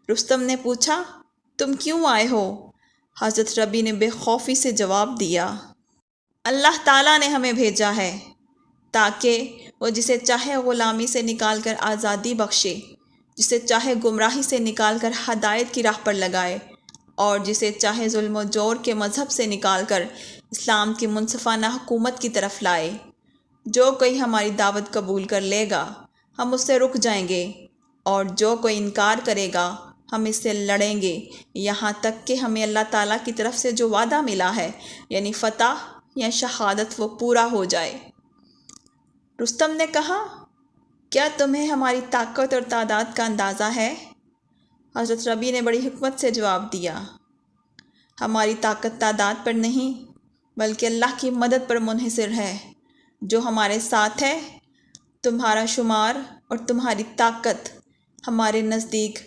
رستم نے پوچھا، تم کیوں آئے ہو؟ حضرت ربی نے بے خوفی سے جواب دیا، اللہ تعالیٰ نے ہمیں بھیجا ہے تاکہ وہ جسے چاہے غلامی سے نکال کر آزادی بخشے، جسے چاہے گمراہی سے نکال کر ہدایت کی راہ پر لگائے، اور جسے چاہے ظلم و جور کے مذہب سے نکال کر اسلام کی منصفانہ حکومت کی طرف لائے۔ جو کوئی ہماری دعوت قبول کر لے گا ہم اس سے رک جائیں گے، اور جو کوئی انکار کرے گا ہم اس سے لڑیں گے، یہاں تک کہ ہمیں اللہ تعالیٰ کی طرف سے جو وعدہ ملا ہے یعنی فتح یا شہادت وہ پورا ہو جائے۔ رستم نے کہا، کیا تمہیں ہماری طاقت اور تعداد کا اندازہ ہے؟ حضرت ربی نے بڑی حکمت سے جواب دیا، ہماری طاقت تعداد پر نہیں بلکہ اللہ کی مدد پر منحصر ہے۔ جو ہمارے ساتھ ہے، تمہارا شمار اور تمہاری طاقت ہمارے نزدیک